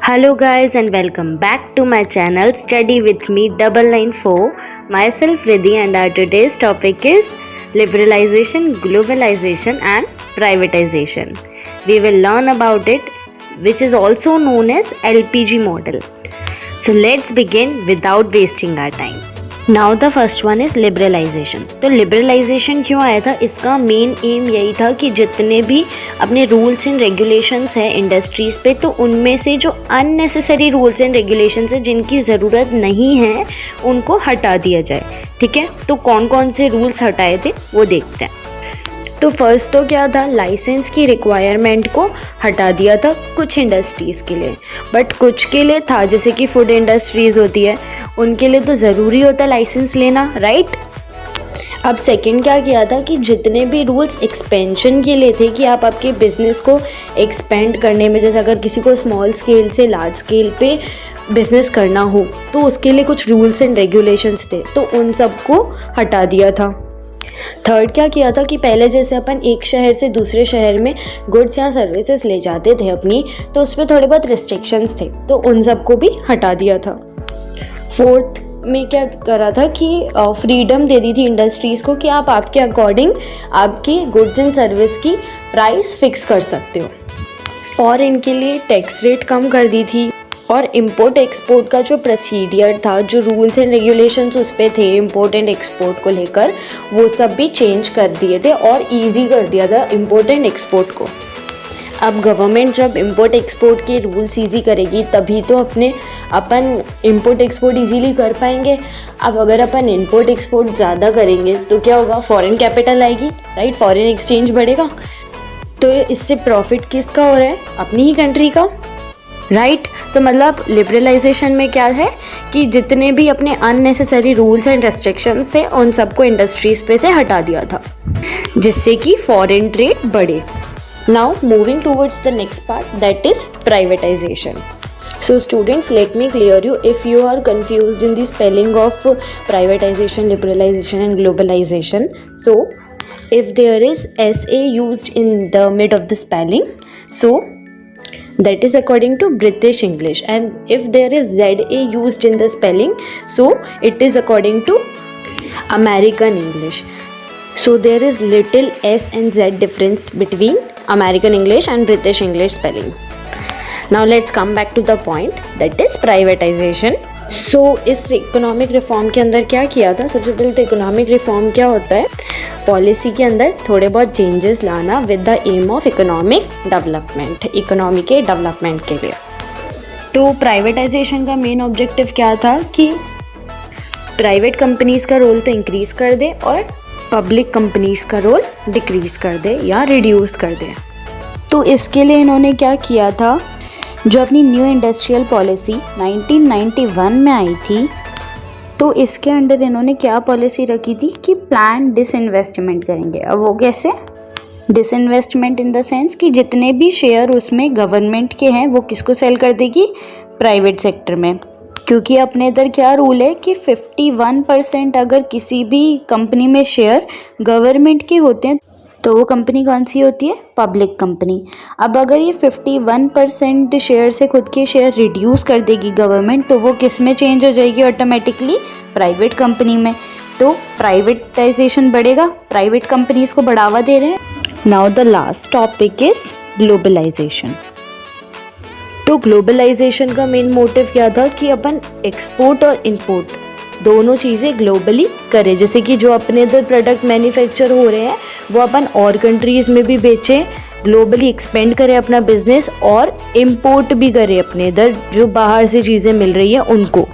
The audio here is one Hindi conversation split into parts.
Hello guys and welcome back to my channel Study with me 994. Myself Riddhi and our today's topic is liberalization, globalization and privatization. We will learn about it, which is also known as LPG model. So let's begin without wasting our time. Now the first one is liberalisation. तो लिबरलाइजेशन क्यों आया था? इसका मेन एम यही था कि जितने भी अपने रूल्स एंड रेगुलेशंस हैं इंडस्ट्रीज़ पे, तो उनमें से जो अननेसेसरी रूल्स एंड रेगुलेशंस हैं जिनकी ज़रूरत नहीं है उनको हटा दिया जाए। ठीक है, तो कौन कौन से रूल्स हटाए थे वो देखते हैं। तो फर्स्ट तो क्या था, लाइसेंस की रिक्वायरमेंट को हटा दिया था कुछ इंडस्ट्रीज़ के लिए, बट कुछ के लिए था, जैसे कि फूड इंडस्ट्रीज़ होती है उनके लिए तो ज़रूरी होता है लाइसेंस लेना, राइट। अब सेकंड क्या किया था कि जितने भी रूल्स एक्सपेंशन के लिए थे कि आप आपके बिजनेस को एक्सपेंड करने में, जैसे अगर किसी को स्मॉल स्केल से लार्ज स्केल पे बिजनेस करना हो तो उसके लिए कुछ रूल्स एंड रेगुलेशंस थे, तो उन सबको हटा दिया था। थर्ड क्या किया था कि पहले जैसे अपन एक शहर से दूसरे शहर में गुड्स या सर्विसेज ले जाते थे अपनी, तो उस पर थोड़े बहुत रिस्ट्रिक्शंस थे, तो उन सबको भी हटा दिया था। फोर्थ में क्या करा था कि फ्रीडम दे दी थी इंडस्ट्रीज़ को कि आप आपके अकॉर्डिंग आपकी गुड्स एंड सर्विस की प्राइस फिक्स कर सकते हो, और इनके लिए टैक्स रेट कम कर दी थी, और इम्पोर्ट एक्सपोर्ट का जो प्रोसीडियर था, जो रूल्स एंड रेगुलेशंस उस पर थे इम्पोर्ट एंड एक्सपोर्ट को लेकर, वो सब भी चेंज कर दिए थे और इजी कर दिया था इम्पोर्ट एंड एक्सपोर्ट को। अब गवर्नमेंट जब इम्पोर्ट एक्सपोर्ट के रूल्स ईजी करेगी तभी तो अपन इम्पोर्ट एक्सपोर्ट इजीली कर पाएंगे। अब अगर अपन इम्पोर्ट एक्सपोर्ट ज़्यादा करेंगे तो क्या होगा, फॉरेन कैपिटल आएगी, राइट, फॉरेन एक्सचेंज बढ़ेगा, तो इससे प्रॉफिट किसका हो रहा है, अपनी ही कंट्री का, राइट। तो मतलब लिबरलाइजेशन में क्या है कि जितने भी अपने अननेसेसरी रूल्स एंड रेस्ट्रिक्शंस थे उन सबको इंडस्ट्रीज पे से हटा दिया था, जिससे कि फॉरेन ट्रेड बढ़े। Now moving towards the next part, that is privatisation. So students, let me clear you if you are confused in the spelling of privatization, liberalization and globalization. So if there is SA used in the mid of the spelling, so that is according to British English, and if there is ZA used in the spelling, so it is according to American English. So there is little S and Z difference between American English and British English spelling. Now let's come back to the point, that is privatization. So इस इकोनॉमिक रिफॉर्म के अंदर क्या किया था, सबसे पहले तो इकोनॉमिक रिफॉर्म क्या होता है, पॉलिसी के अंदर थोड़े बहुत चेंजेस लाना with the aim of economic development, economy के डेवलपमेंट के लिए। तो प्राइवेटाइजेशन का मेन ऑब्जेक्टिव क्या था कि प्राइवेट कंपनीज का रोल तो इंक्रीज कर दे और पब्लिक कंपनीज का रोल डिक्रीज कर दे या रिड्यूस कर दे। तो इसके लिए इन्होंने क्या किया था, जो अपनी न्यू इंडस्ट्रियल पॉलिसी 1991 में आई थी, तो इसके अंडर इन्होंने क्या पॉलिसी रखी थी कि प्लान डिसइन्वेस्टमेंट करेंगे। अब वो कैसे, डिसइन्वेस्टमेंट इन द सेंस कि जितने भी शेयर उसमें गवर्नमेंट के हैं वो किसको सेल कर देगी, प्राइवेट सेक्टर में। क्योंकि अपने इधर क्या रूल है कि 51% अगर किसी भी कंपनी में शेयर गवर्नमेंट के होते हैं तो वो कंपनी कौन सी होती है, पब्लिक कंपनी। अब अगर ये 51% शेयर से खुद के शेयर रिड्यूस कर देगी गवर्नमेंट, तो वो किस में चेंज हो जाएगी ऑटोमेटिकली, प्राइवेट कंपनी में। तो प्राइवेटाइजेशन बढ़ेगा, प्राइवेट कंपनीज को बढ़ावा दे रहे हैं। Now the last topic is globalisation. तो ग्लोबलाइजेशन का मेन मोटिव क्या था कि अपन एक्सपोर्ट और इंपोर्ट दोनों चीज़ें ग्लोबली करें, जैसे कि जो अपने इधर प्रोडक्ट मैन्युफैक्चर हो रहे हैं वो अपन और कंट्रीज़ में भी बेचें, ग्लोबली एक्सपेंड करें अपना बिजनेस, और इम्पोर्ट भी करें अपने इधर जो बाहर से चीज़ें मिल रही हैं उनको।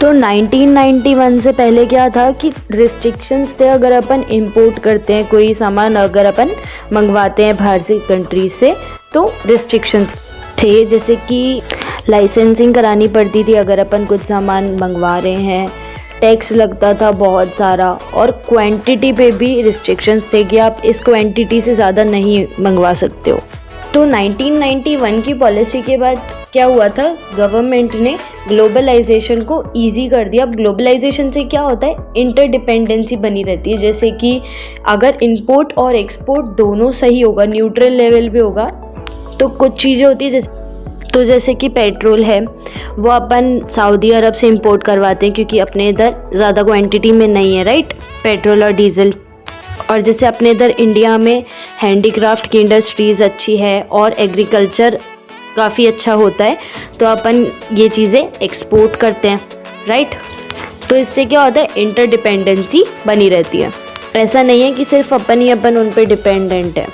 तो 1991 से पहले क्या था कि रिस्ट्रिक्शंस थे, अगर अपन इंपोर्ट करते हैं कोई सामान, अगर अपन मंगवाते हैं बाहर से कंट्रीज से, तो रिस्ट्रिक्शंस थे, जैसे कि लाइसेंसिंग करानी पड़ती थी अगर अपन कुछ सामान मंगवा रहे हैं, टैक्स लगता था बहुत सारा, और क्वांटिटी पे भी रिस्ट्रिक्शंस थे कि आप इस क्वांटिटी से ज़्यादा नहीं मंगवा सकते हो। तो 1991 की पॉलिसी के बाद क्या हुआ था, गवर्नमेंट ने ग्लोबलाइजेशन को इजी कर दिया। अब ग्लोबलाइजेशन से क्या होता है, इंटरडिपेंडेंसी बनी रहती है, जैसे कि अगर इंपोर्ट और एक्सपोर्ट दोनों सही होगा, न्यूट्रल लेवल पे होगा, तो कुछ चीज़ें होती है जैसे तो जैसे कि पेट्रोल है वो अपन सऊदी अरब से इंपोर्ट करवाते हैं क्योंकि अपने इधर ज़्यादा क्वांटिटी में नहीं है, राइट, पेट्रोल और डीजल। और जैसे अपने इधर इंडिया में हैंडीक्राफ्ट की इंडस्ट्रीज़ अच्छी है और एग्रीकल्चर काफ़ी अच्छा होता है, तो अपन ये चीज़ें एक्सपोर्ट करते हैं, राइट। तो इससे क्या होता है, इंटरडिपेंडेंसी बनी रहती है। ऐसा नहीं है कि सिर्फ अपन ही अपन उन पर डिपेंडेंट है।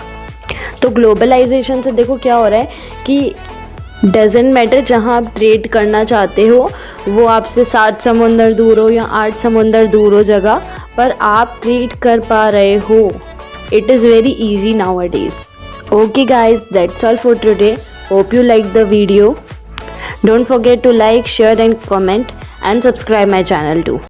तो ग्लोबलाइजेशन से देखो क्या हो रहा है कि डजेंट मैटर जहाँ आप ट्रेड करना चाहते हो वो आपसे 7 समुंदर दूर हो या 8 समुंदर दूर हो जगह, पर आप ट्रेड कर पा रहे हो। It is very easy now a days. Okay guys, that's all for today. Hope you like the video. Don't forget to like, share and comment and subscribe my channel too.